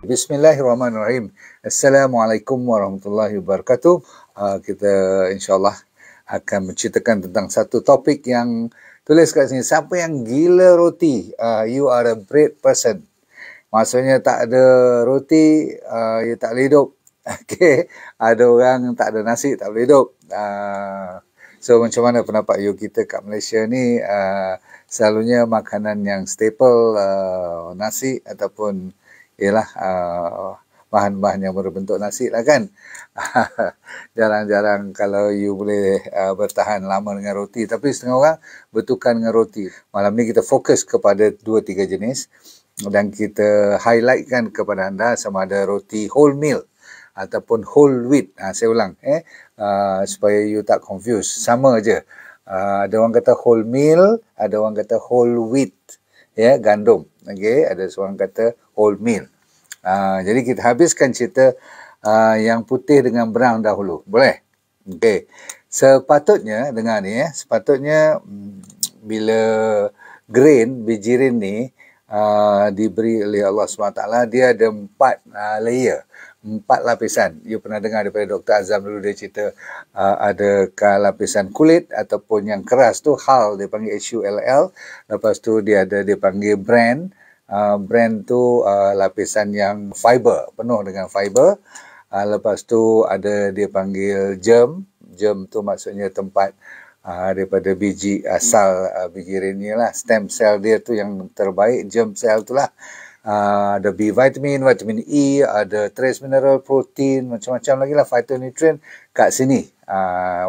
Bismillahirrahmanirrahim. Assalamualaikum warahmatullahi wabarakatuh. Kita insyaAllah akan menceritakan tentang satu topik yang tulis kat sini. Siapa yang gila roti? You are a bread person. Maksudnya tak ada roti, you tak boleh hidup. Okay. Ada orang tak ada nasi, tak boleh hidup. So macam mana pendapat you? Kita kat Malaysia ni selalunya makanan yang staple, nasi ataupun ialah bahan-bahan yang berbentuk nasi lah kan. Jarang-jarang kalau you boleh bertahan lama dengan roti. Tapi setengah orang bertukar dengan roti. Malam ni kita fokus kepada 2-3 jenis. Dan kita highlightkan kepada anda sama ada roti wholemeal ataupun whole wheat. Saya ulang supaya you tak confuse. Sama aja. Ada orang kata wholemeal, ada orang kata whole wheat. Ya, gandum. Okey, ada seorang kata wholemeal. Jadi kita habiskan cerita yang putih dengan brown dahulu. Boleh? Okey. Sepatutnya dengar ni sepatutnya bila grain bijirin ni diberi oleh Allah SWT, dia ada 4 layer, 4 lapisan. You pernah dengar daripada Dr. Azam dulu, dia cerita ada lapisan kulit ataupun yang keras tu hull, dia panggil HULL. Lepas tu dia panggil bran. Bran tu lapisan yang fiber, penuh dengan fiber. Lepas tu ada dia panggil germ. Germ tu maksudnya tempat daripada biji asal bijirin ni lah, stem cell dia tu yang terbaik, germ cell tu lah. Ada B vitamin, vitamin E, ada trace mineral, protein, macam-macam lagi lah phytonutrient kat sini.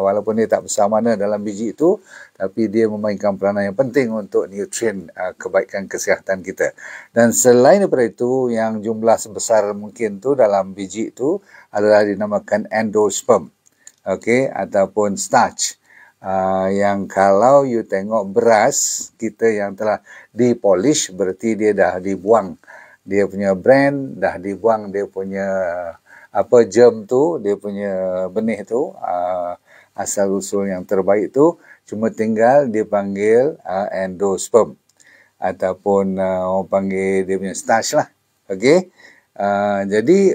Walaupun dia tak besar mana dalam biji itu, tapi dia memainkan peranan yang penting untuk nutrien kebaikan kesihatan kita. Dan selain daripada itu, yang jumlah sebesar mungkin tu dalam biji itu adalah dinamakan endosperm, okay, ataupun starch. Yang kalau you tengok beras kita yang telah dipolish, berarti dia dah dibuang dia punya bran, dah dibuang dia punya germ tu, dia punya benih tu, asal usul yang terbaik tu, cuma tinggal dia panggil endosperm ataupun orang panggil dia punya starch lah. Okey. Jadi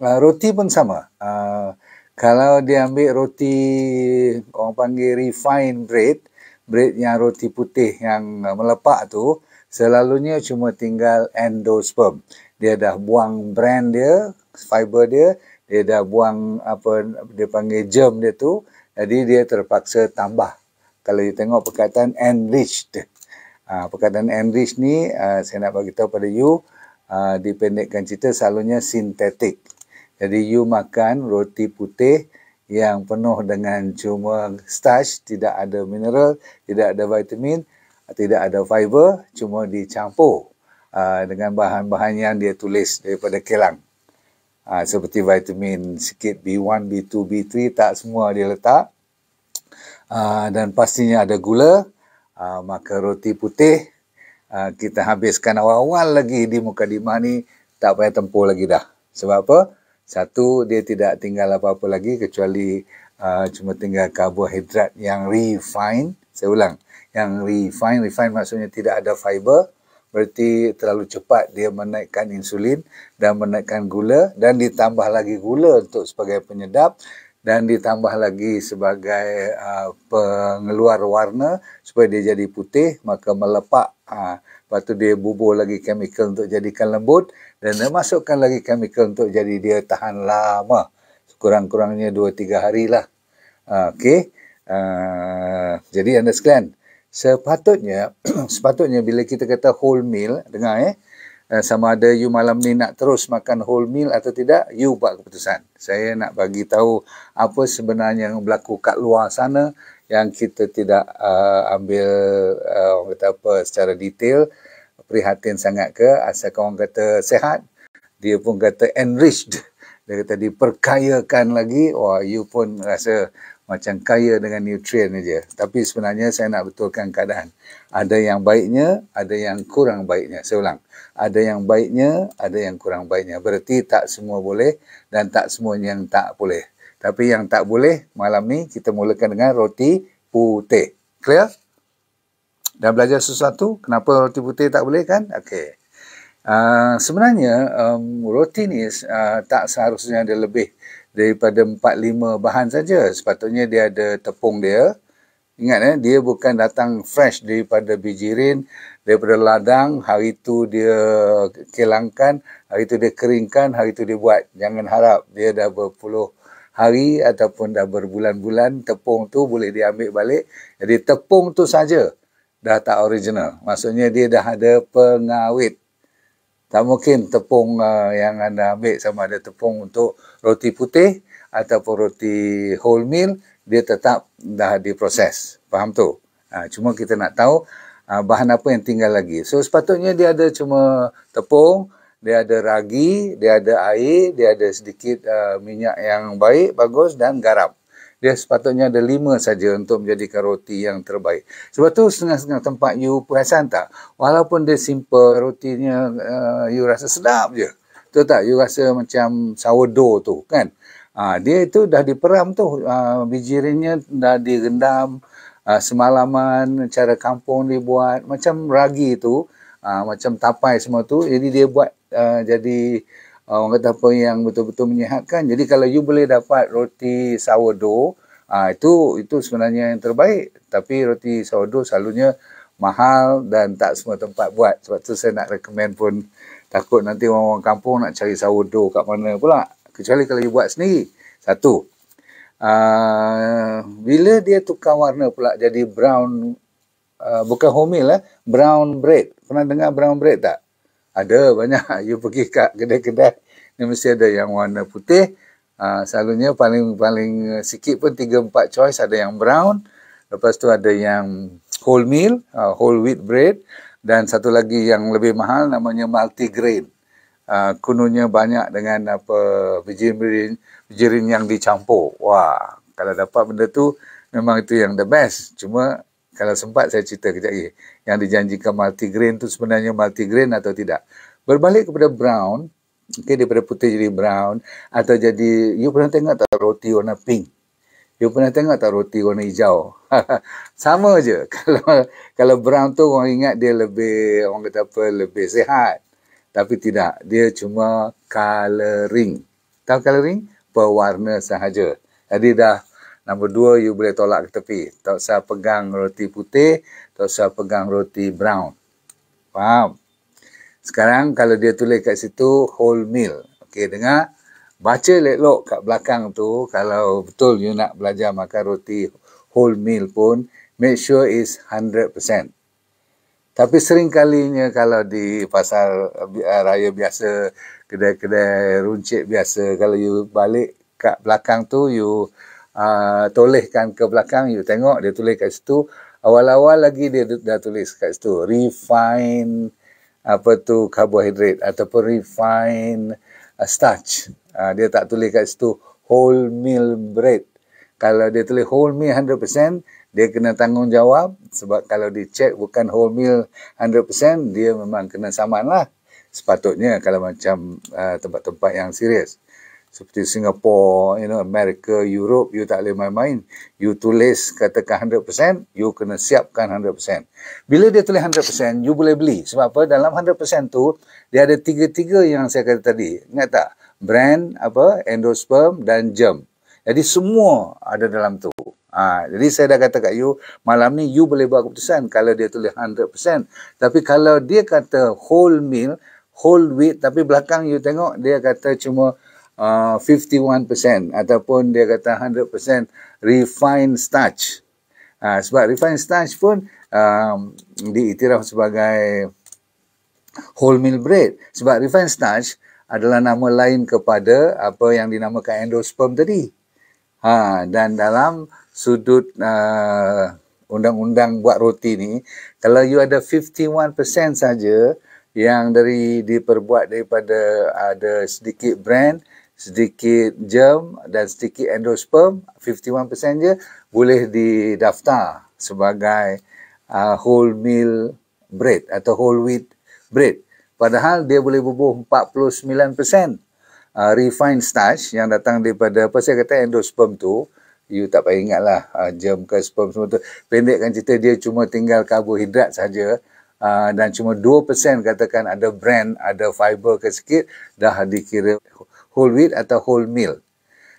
roti pun sama. Kalau dia ambil roti, orang panggil refined bread, bread yang roti putih yang melepak tu, selalunya cuma tinggal endosperm. Dia dah buang bran dia, fiber dia, dia dah buang dia panggil germ dia tu, jadi dia terpaksa tambah. Kalau you tengok perkataan enriched. Perkataan enriched ni, saya nak bagi tahu pada you, dipendekkan cerita selalunya sintetik. Jadi you makan roti putih yang penuh dengan cuma starch, tidak ada mineral, tidak ada vitamin, tidak ada fiber, cuma dicampur dengan bahan-bahan yang dia tulis daripada kelang. Seperti vitamin sikit B1, B2, B3, tak semua dia letak. Dan pastinya ada gula. Maka roti putih kita habiskan awal-awal lagi di mukadimah ni, tak payah tempuh lagi dah. Sebab apa? Satu, dia tidak tinggal apa-apa lagi kecuali cuma tinggal karbohidrat yang refined. Saya ulang, yang refined maksudnya tidak ada fiber, berarti terlalu cepat dia menaikkan insulin dan menaikkan gula, dan ditambah lagi gula untuk sebagai penyedap, dan ditambah lagi sebagai pengeluar warna supaya dia jadi putih, maka melepak. Lepas tu dia bubur lagi chemical untuk jadikan lembut, dan dia masukkan lagi chemical untuk jadi dia tahan lama. Kurang-kurangnya 2-3 hari lah. Okey. Jadi anda sekalian, sepatutnya bila kita kata wholemeal, dengar sama ada you malam ni nak terus makan wholemeal atau tidak, you buat keputusan. Saya nak bagi tahu apa sebenarnya yang berlaku kat luar sana yang kita tidak ambil orang kata apa secara detail, prihatin sangat ke, asalkan orang kata sehat, dia pun kata enriched, dia kata diperkayakan lagi, wah you pun rasa macam kaya dengan nutrien aja. Tapi sebenarnya saya nak betulkan keadaan. Ada yang baiknya, ada yang kurang baiknya. Saya ulang. Ada yang baiknya, ada yang kurang baiknya. Berarti tak semua boleh dan tak semua yang tak boleh. Tapi yang tak boleh, malam ni kita mulakan dengan roti putih. Clear? Dah belajar sesuatu? Kenapa roti putih tak boleh kan? Okey. Sebenarnya roti ni tak seharusnya ada lebih daripada 4-5 bahan saja. Sepatutnya dia ada tepung dia. Ingat dia bukan datang fresh daripada bijirin, daripada ladang, hari tu dia kilangkan, hari tu dia keringkan, hari tu dia buat. Jangan harap dia dah berpuluh hari ataupun dah berbulan-bulan, tepung tu boleh diambil balik. Jadi tepung tu saja dah tak original. Maksudnya dia dah ada pengawet. Tak mungkin tepung yang anda ambil sama ada tepung untuk roti putih ataupun roti wholemeal, dia tetap dah diproses. Faham tu? Cuma kita nak tahu bahan apa yang tinggal lagi. So sepatutnya dia ada cuma tepung, dia ada ragi, dia ada air, dia ada sedikit minyak yang baik, bagus dan garam. Dia sepatutnya ada 5 saja untuk menjadikan roti yang terbaik. Sebab tu setengah-setengah tempat you perasan tak? Walaupun dia simple, rotinya you rasa sedap je. Betul tak? You rasa macam sourdough tu kan? Dia itu dah diperam tu. Bijirinnya dah direndam semalaman, cara kampung dibuat. Macam ragi tu, macam tapai semua tu. Jadi dia buat jadi orang kata apa yang betul-betul menyihatkan. Jadi kalau you boleh dapat roti sourdough, itu sebenarnya yang terbaik. Tapi roti sourdough selalunya mahal dan tak semua tempat buat. Sebab tu saya nak recommend pun, takut nanti orang-orang kampung nak cari sourdough kat mana pula. Kecuali kalau you buat sendiri. Satu, bila dia tukar warna pula jadi brown, bukan wholemeal, brown bread. Pernah dengar brown bread tak? Ada banyak. You pergi kat kedai-kedai, ni mesti ada yang warna putih. Selalunya paling sikit pun 3-4 choice. Ada yang brown, lepas tu ada yang wholemeal, whole wheat bread, dan satu lagi yang lebih mahal namanya multigrain. Kununya banyak dengan bijirin yang dicampur. Wah, kalau dapat benda tu memang itu yang the best. Cuma kalau sempat saya cerita kejap lagi. Yang dijanjikan multigrain tu sebenarnya multigrain atau tidak. Berbalik kepada brown, daripada putih jadi brown, atau jadi, you pernah tengok tak roti warna pink? You pernah tengok tak roti warna hijau? Sama je. Kalau brown tu orang ingat dia lebih, orang kata apa, lebih sihat. Tapi tidak. Dia cuma colouring. Tahu colouring? Pewarna sahaja. Jadi dah, nombor 2, you boleh tolak ke tepi. Tak usah pegang roti putih, tak usah pegang roti brown. Faham? Sekarang kalau dia tulis kat situ wholemeal. Okey, dengar. Baca elok kat belakang tu, kalau betul you nak belajar makan roti wholemeal pun, make sure is 100%. Tapi sering kalinya kalau di pasar raya biasa, kedai-kedai runcit biasa, kalau you balik kat belakang tu, you tolehkan ke belakang, you tengok dia tulis kat situ. Awal-awal lagi dia dah tulis kat situ refine karbohidrat ataupun refine starch. Dia tak tulis kat situ wholemeal bread. Kalau dia tulis wholemeal 100%, dia kena tanggungjawab, sebab kalau dicek bukan wholemeal 100%, dia memang kena saman lah. Sepatutnya kalau macam tempat-tempat yang serius. Seperti Singapore, Amerika, Europe, you tak boleh main-main. You tulis katakan 100%, you kena siapkan 100%. Bila dia tulis 100%, you boleh beli. Sebab apa? Dalam 100% tu, dia ada 3 yang saya kata tadi. Ingat tak? Brand, endosperm dan germ. Jadi semua ada dalam tu. Jadi saya dah kata kat you, malam ni you boleh buat keputusan kalau dia tulis 100%. Tapi kalau dia kata wholemeal, whole wheat, tapi belakang you tengok, dia kata cuma 51% ataupun dia kata 100% refined starch. Sebab refined starch pun diiktiraf sebagai wholemeal bread. Sebab refined starch adalah nama lain kepada apa yang dinamakan endosperm tadi. Dan dalam sudut undang-undang buat roti ni, kalau you ada 51% saja yang diperbuat daripada ada sedikit brand, sedikit germ dan sedikit endosperm, 51% je boleh didaftar sebagai wholemeal bread atau whole wheat bread. Padahal dia boleh bubuh 49% refined starch yang datang daripada, apa saya kata, endosperm tu. You tak payah ingat lah germ ke sperm semua tu. Pendekkan cerita, dia cuma tinggal karbohidrat saja. dan cuma 2% katakan ada brand, ada fiber ke sikit, dah dikira whole wheat atau whole meal.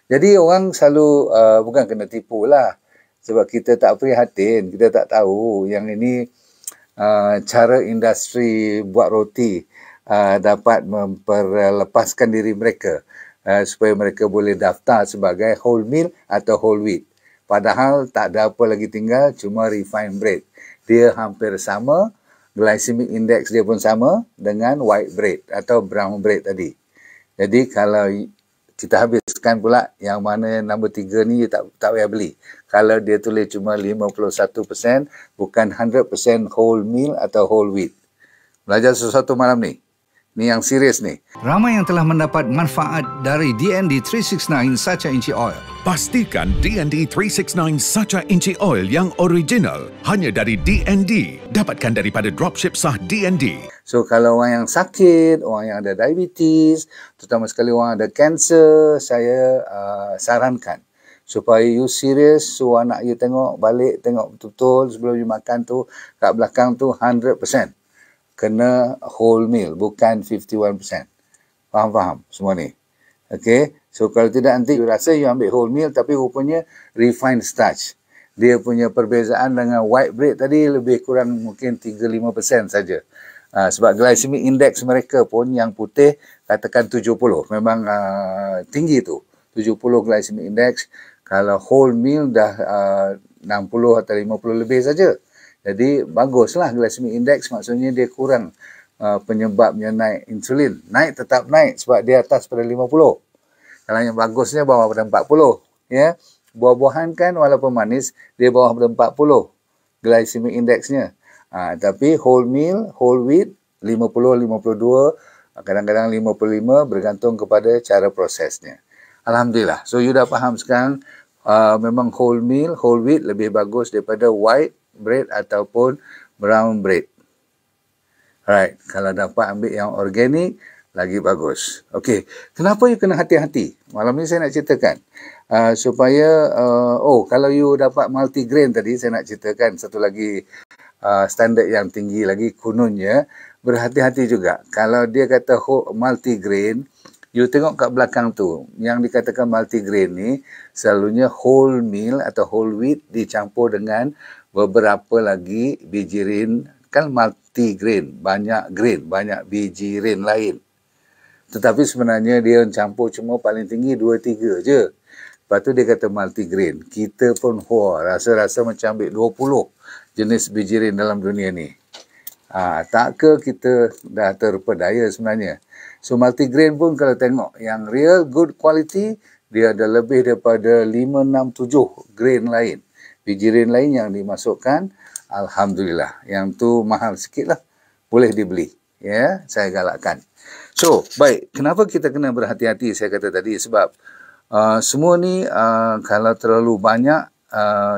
Jadi orang selalu bukan kena tipu lah. Sebab kita tak prihatin, kita tak tahu yang ini cara industri buat roti dapat memperlepaskan diri mereka supaya mereka boleh daftar sebagai whole meal atau whole wheat. Padahal tak ada apa lagi tinggal, cuma refined bread. Dia hampir sama, glycemic index dia pun sama dengan white bread atau brown bread tadi. Jadi kalau kita habiskan pula yang mana nombor 3 ni tak payah beli. Kalau dia tulis cuma 51%, bukan 100% whole meal atau whole wheat. Belajar sesuatu malam ni. Ni yang serius ni. Ramai yang telah mendapat manfaat dari DND 369 Sacha Inchi Oil. Pastikan DND 369 Sacha Inchi Oil yang original hanya dari DND. Dapatkan daripada dropship sah DND. So kalau orang yang sakit, orang yang ada diabetes, terutama sekali orang ada kanser, saya sarankan supaya you serius, so anak you tengok balik, tengok betul-betul sebelum you makan tu, kat belakang tu 100%. Kena whole meal, bukan 51%. Faham-faham semua ni? Okay? So, kalau tidak nanti you rasa you ambil whole meal, tapi rupanya refined starch. Dia punya perbezaan dengan white bread tadi lebih kurang mungkin 3-5% saja. Sebab glycemic index mereka pun yang putih katakan 70. Memang tinggi tu. 70 glycemic index. Kalau whole meal dah 60 atau 50 lebih saja. Jadi baguslah glycemic index, maksudnya dia kurang penyebabnya naik insulin. Naik tetap naik sebab dia atas pada 50. Kalau yang bagusnya bawah pada 40. Ya. Buah-buahan kan walaupun manis, dia bawah pada 40 glycemic indexnya. Tapi whole meal, whole wheat 50, 52, kadang-kadang 55 bergantung kepada cara prosesnya. Alhamdulillah. So you dah faham sekarang memang whole meal, whole wheat lebih bagus daripada white bread ataupun brown bread. Alright, kalau dapat ambil yang organik, lagi bagus. Okey, kenapa you kena hati-hati? Malam ni saya nak ceritakan. Supaya, kalau you dapat multigrain tadi, saya nak ceritakan satu lagi standard yang tinggi lagi, kononnya, berhati-hati juga. Kalau dia kata multigrain, you tengok kat belakang tu, yang dikatakan multigrain ni, selalunya whole meal atau whole wheat dicampur dengan beberapa lagi biji rin, kan multigrain, banyak grain, banyak biji rin lain. Tetapi sebenarnya dia campur cuma paling tinggi 2-3 je. Lepas tu dia kata multigrain. Kita pun rasa-rasa macam ambil 20 jenis biji rin dalam dunia ni. Tak ke kita dah terpedaya sebenarnya. So multigrain pun kalau tengok yang real good quality, dia ada lebih daripada 5, 6, 7 grain lain. Biji rin lain yang dimasukkan, alhamdulillah. Yang tu mahal sikit lah. Boleh dibeli. Ya, saya galakkan. So, baik. Kenapa kita kena berhati-hati saya kata tadi? Sebab semua ni kalau terlalu banyak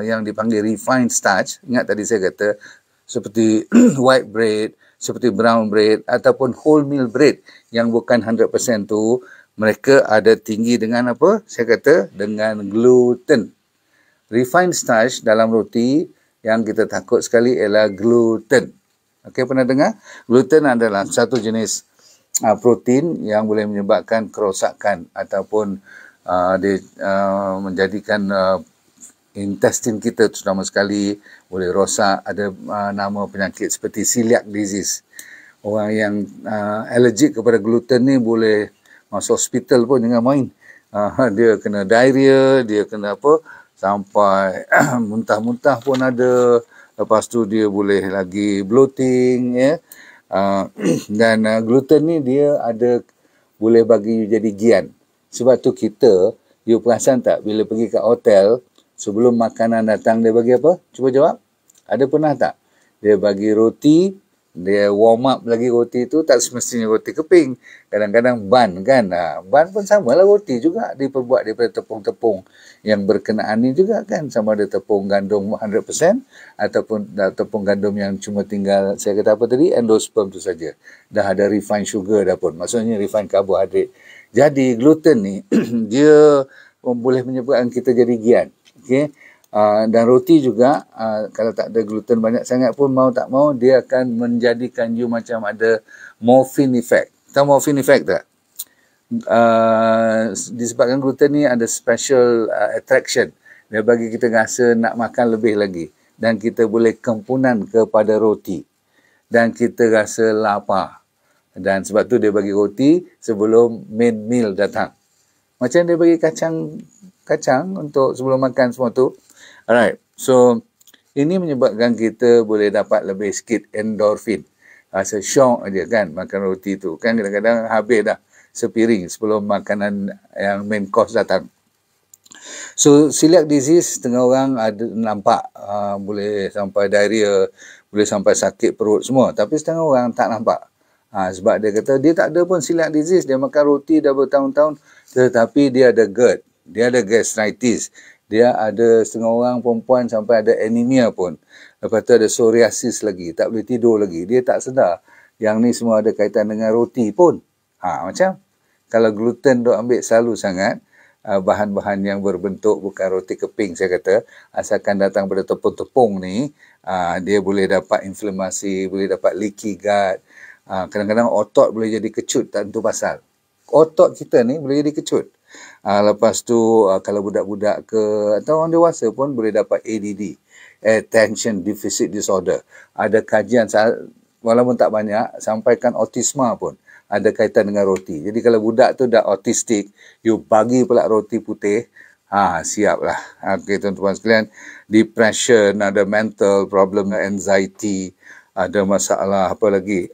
yang dipanggil refined starch, ingat tadi saya kata, seperti white bread, seperti brown bread, ataupun whole meal bread yang bukan 100% tu, mereka ada tinggi dengan apa? Saya kata, dengan gluten. Refined starch dalam roti yang kita takut sekali ialah gluten. Okey, pernah dengar? Gluten adalah satu jenis protein yang boleh menyebabkan kerosakan ataupun dia menjadikan intestin kita terutama sekali boleh rosak. Ada nama penyakit seperti celiac disease. Orang yang allergic kepada gluten ni boleh masuk hospital pun jangan main. Dia kena diarrhea, dia kena apa, sampai muntah-muntah pun ada. Lepas tu dia boleh lagi bloating, ya. Dan gluten ni dia ada boleh bagi jadi gian. Sebab tu kita, you perasan tak bila pergi ke hotel, sebelum makanan datang dia bagi apa? Cuba jawab. Ada pernah tak? Dia bagi roti, dia warm up lagi roti tu, tak semestinya roti keping. Kadang-kadang ban kan. Ban pun sama lah, roti juga diperbuat daripada tepung-tepung yang berkenaan ni juga kan. Sama ada tepung gandum 100% ataupun tepung gandum yang cuma tinggal, saya kata apa tadi, endosperm tu saja. Dah ada refined sugar dah pun. Maksudnya refined karbohidrat. Jadi gluten ni, dia boleh menyebabkan kita jadi gian. Okay? Dan roti juga, kalau tak ada gluten banyak sangat pun, mau tak mau, dia akan menjadikan you macam ada morphine effect. Tahu morphine effect tak? Disebabkan gluten ni ada special attraction. Dia bagi kita rasa nak makan lebih lagi. Dan kita boleh kempunan kepada roti. Dan kita rasa lapar. Dan sebab tu dia bagi roti sebelum main meal datang. Macam dia bagi kacang untuk sebelum makan semua tu. Alright, so ini menyebabkan kita boleh dapat lebih sikit endorfin. Rasa syok aja kan makan roti tu. Kan kadang-kadang habis dah sepiring sebelum makanan yang main course datang. So celiac disease setengah orang ada nampak boleh sampai diarrhea, boleh sampai sakit perut semua. Tapi setengah orang tak nampak. Sebab dia kata dia tak ada pun celiac disease. Dia makan roti dah bertahun-tahun tetapi dia ada GERD, dia ada gastritis. Dia ada setengah orang perempuan sampai ada anemia pun. Lepas tu ada psoriasis lagi. Tak boleh tidur lagi. Dia tak sedar. Yang ni semua ada kaitan dengan roti pun. Macam kalau gluten duk ambil selalu sangat, bahan-bahan yang berbentuk bukan roti keping saya kata, asalkan datang pada tepung-tepung ni, dia boleh dapat inflamasi, boleh dapat leaky gut. Kadang-kadang otot boleh jadi kecut tak tentu pasal. Otot kita ni boleh jadi kecut. Lepas tu kalau budak-budak ke atau orang dewasa pun boleh dapat ADD, Attention Deficit Disorder. Ada kajian walaupun tak banyak sampaikan autisma pun ada kaitan dengan roti. Jadi kalau budak tu dah autistik, you bagi pula roti putih, siaplah. Okey tuan-tuan sekalian, depression, ada mental problem, anxiety, ada masalah apa lagi?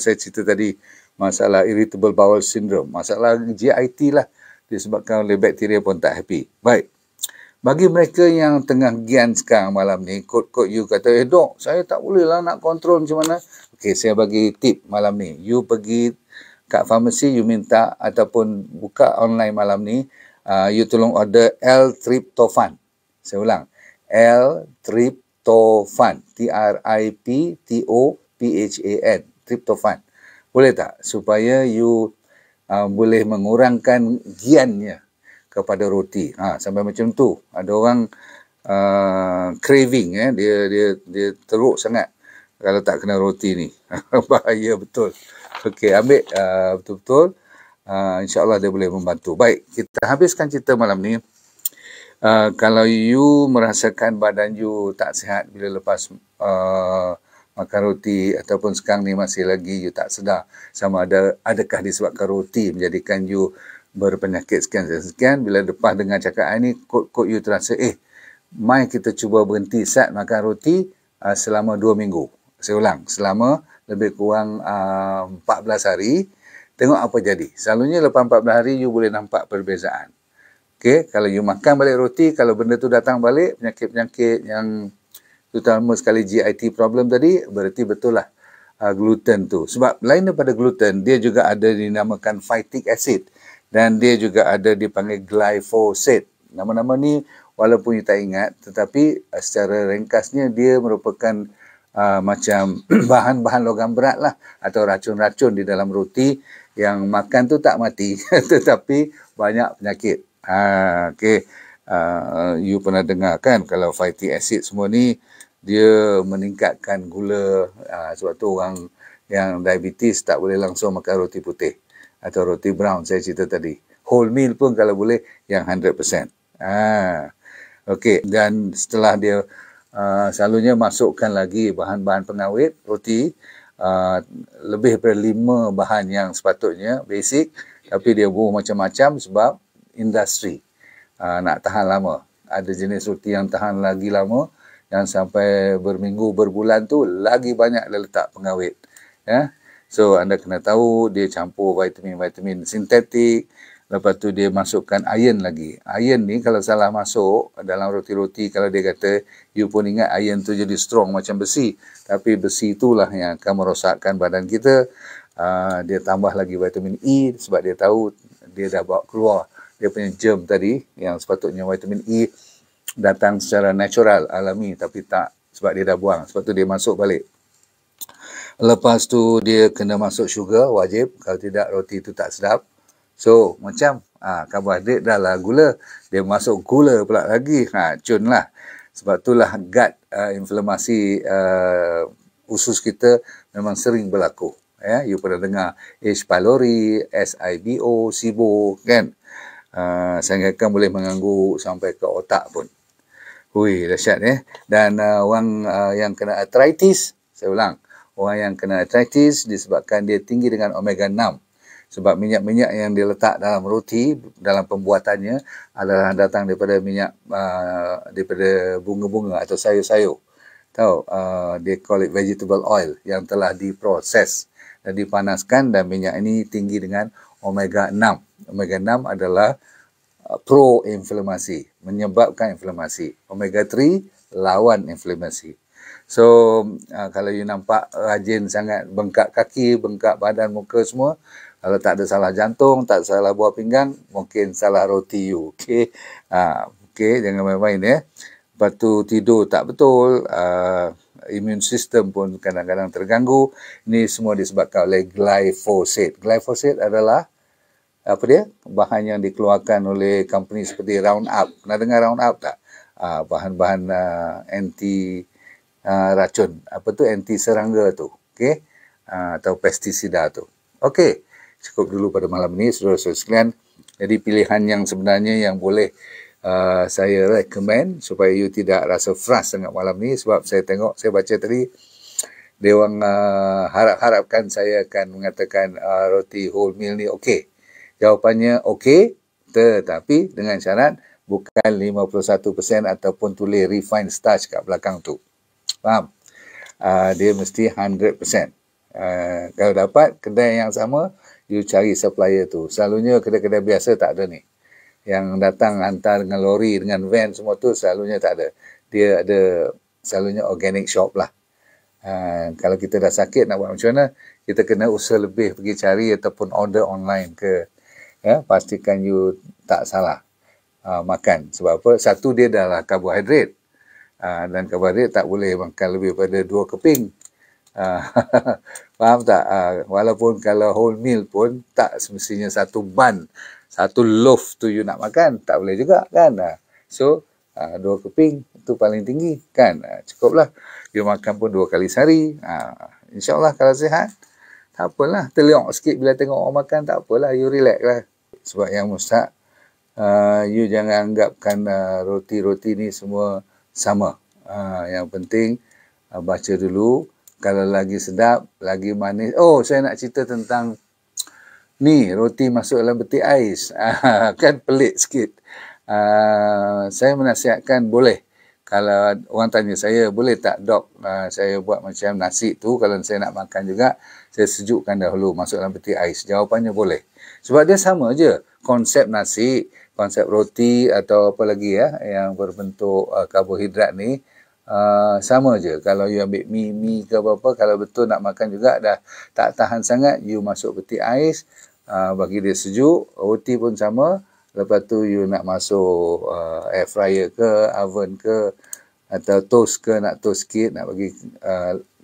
Saya cerita tadi masalah irritable bowel syndrome, masalah GIT lah, disebabkan oleh bakteria pun tak happy. Baik, bagi mereka yang tengah gian sekarang malam ni, kod-kod you kata, dok, saya tak boleh lah nak kontrol macam mana. Okey, saya bagi tip malam ni. You pergi kat farmasi, you minta ataupun buka online malam ni, you tolong order L-tryptophan. Saya ulang, L-tryptophan, T-R-I-P-T-O-P-H-A-N, tryptophan. Boleh tak? Supaya you boleh mengurangkan giannya kepada roti. Sampai macam tu. Ada orang craving, dia teruk sangat kalau tak kena roti ni. Bahaya betul. Okey, ambil betul-betul. InsyaAllah dia boleh membantu. Baik, kita habiskan cerita malam ni. Kalau you merasakan badan you tak sihat bila lepas makan roti ataupun sekarang ni masih lagi you tak sedar sama adakah disebabkan roti menjadikan you berpenyakit sekian-sekian, bila lepas dengan cakap ni kod you terasa mai kita cuba berhenti start makan roti selama 2 minggu. Saya ulang, selama lebih kurang 14 hari, tengok apa jadi. Selalunya lepas 14 hari you boleh nampak perbezaan. Okey, kalau you makan balik roti, kalau benda tu datang balik, penyakit-penyakit yang terutama sekali GIT problem tadi, berarti betul lah gluten tu. Sebab lain daripada gluten, dia juga ada dinamakan phytic acid. Dan dia juga ada dipanggil glyphosate. Nama-nama ni walaupun you tak ingat, tetapi secara ringkasnya dia merupakan macam bahan-bahan logam berat lah. Atau racun-racun di dalam roti yang makan tu tak mati. Tetapi banyak penyakit. Okay. You pernah dengar kan kalau phytic acid semua ni, dia meningkatkan gula. Sebab tu orang yang diabetes tak boleh langsung makan roti putih atau roti brown saya cerita tadi. Whole meal pun kalau boleh yang 100%. Okey, dan setelah dia selalunya masukkan lagi bahan-bahan pengawet roti, lebih daripada 5 bahan yang sepatutnya basic, tapi dia buat macam-macam sebab industri nak tahan lama. Ada jenis roti yang tahan lagi lama, yang sampai berminggu, berbulan tu lagi banyak dia letak pengawet. So anda kena tahu dia campur vitamin-vitamin sintetik. Lepas tu dia masukkan iron lagi. Iron ni kalau salah masuk dalam roti-roti, kalau dia kata, you pun ingat iron tu jadi strong macam besi. Tapi besi itulah yang akan merosakkan badan kita. Dia tambah lagi vitamin E sebab dia tahu dia dah bawa keluar dia punya germ tadi, yang sepatutnya vitamin E datang secara natural, alami, tapi tak, sebab dia dah buang. Sebab tu dia masuk balik. Lepas tu dia kena masuk sugar, wajib. Kalau tidak roti tu tak sedap. So, macam karbohidrat dah lah gula, dia masuk gula pula lagi. Cun lah. Sebab itulah gut inflamasi usus kita memang sering berlaku. Ya, you pernah dengar H. pylori, SIBO, SIBO, kan? Sehingga kan boleh mengganggu sampai ke otak pun. Hui, dahsyat Dan orang yang kena arthritis, saya ulang, orang yang kena arthritis disebabkan dia tinggi dengan omega 6. Sebab minyak-minyak yang diletak dalam roti, dalam pembuatannya adalah datang daripada minyak, daripada bunga-bunga atau sayur-sayur. Tahu, they call it vegetable oil yang telah diproses dan dipanaskan, dan minyak ini tinggi dengan omega 6. Omega 6 adalah pro-inflamasi, menyebabkan inflamasi. Omega 3 lawan inflamasi. So, kalau you nampak rajin sangat bengkak kaki, bengkak badan, muka semua, kalau tak ada salah jantung, tak ada salah buah pinggang, mungkin salah roti you. Okey. Okey, jangan main-main Lepas tu tidur tak betul, immune system pun kadang-kadang terganggu. Ini semua disebabkan oleh glyphosate. Glyphosate adalah apa dia? Bahan yang dikeluarkan oleh company seperti Roundup. Pernah dengar Roundup tak? Bahan-bahan anti racun. Apa tu? Anti serangga tu. Okey? Atau pestisida tu. Okey. Cukup dulu pada malam ini, saudara-saudara sekalian. Jadi pilihan yang sebenarnya yang boleh saya recommend supaya you tidak rasa frust sangat malam ni, sebab saya tengok, saya baca tadi, dia orang harap-harapkan saya akan mengatakan roti wholemeal ni okey. Jawapannya okey, tetapi dengan syarat bukan 51% ataupun tulis refined starch kat belakang tu. Faham? Dia mesti 100%. Kalau dapat kedai yang sama, you cari supplier tu. Selalunya kedai-kedai biasa tak ada ni. Yang datang hantar dengan lori, dengan van semua tu selalunya tak ada. Dia ada selalunya organic shop lah. Kalau kita dah sakit nak buat macam mana, kita kena usaha lebih pergi cari ataupun order online ke. Pastikan you tak salah makan. Sebab apa? Satu, dia adalah karbohidrat. Dan karbohidrat tak boleh makan lebih pada 2 keping. Faham tak? Walaupun kalau wholemeal pun tak semestinya satu bun, satu loaf tu you nak makan, tak boleh juga kan. So 2 keping itu paling tinggi kan. Cukuplah you makan pun 2 kali sehari. InsyaAllah kalau sihat, tak apalah. Terliok sikit bila tengok orang makan, tak apalah, you relax lah. Sebab yang mustahak, you jangan anggapkan roti-roti ni semua sama. Yang penting baca dulu. Kalau lagi sedap, lagi manis. Oh, saya nak cerita tentang ni, roti masuk dalam peti ais. Kan pelik sikit. Saya menasihatkan boleh. Kalau orang tanya saya, boleh tak dok saya buat macam nasi tu, kalau saya nak makan juga, saya sejukkan dahulu masuk dalam peti ais. Jawapannya boleh. Sebab dia sama je. Konsep nasi, konsep roti atau apa lagi yang berbentuk karbohidrat ni, sama je. Kalau you ambil mi ke apa-apa, kalau betul nak makan juga dah tak tahan sangat, you masuk peti ais, bagi dia sejuk. Roti pun sama. Lepas tu you nak masuk air fryer ke, oven ke, atau toast ke, nak toast sikit, nak bagi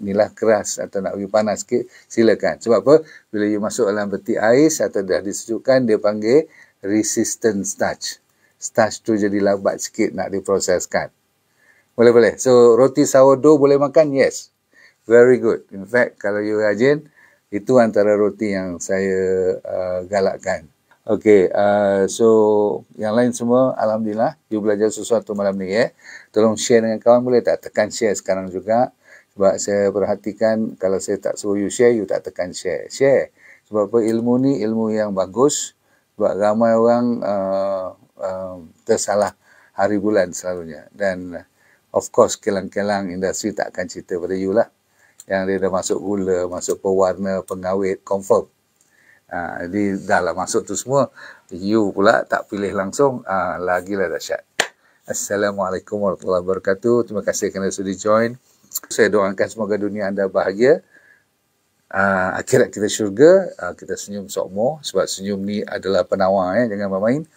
nilah keras atau nak bagi panas sikit, silakan. Sebab apa? Bila you masuk dalam peti ais atau dah disejukkan, dia panggil resistant starch. Starch tu jadi lambat sikit nak diproseskan. Boleh. So, roti sourdough boleh makan? Yes. Very good. In fact, kalau you rajin, itu antara roti yang saya galakkan. Okey, so yang lain semua, Alhamdulillah, you belajar sesuatu malam ni Tolong share dengan kawan, boleh tak? Tekan share sekarang juga. Sebab saya perhatikan, kalau saya tak suruh you share, you tak tekan share. Share. Sebab apa? Ilmu ni ilmu yang bagus. Sebab ramai orang tersalah hari bulan selalunya. Dan of course, kelang-kelang industri tak akan cerita pada you lah. Yang dia dah masuk gula, masuk pewarna, pengawet, confirm. Jadi dah lah masuk tu semua. You pula tak pilih langsung, lagilah dahsyat. Assalamualaikum warahmatullahi wabarakatuh. Terima kasih kerana sudi join. Saya doakan semoga dunia anda bahagia. Akhirat kita syurga, kita senyum sokmo. Sebab senyum ni adalah penawar, jangan bermain.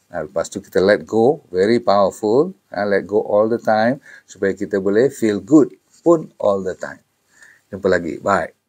Lepas tu kita let go, very powerful. Let go all the time supaya kita boleh feel good pun all the time. Jumpa lagi. Bye.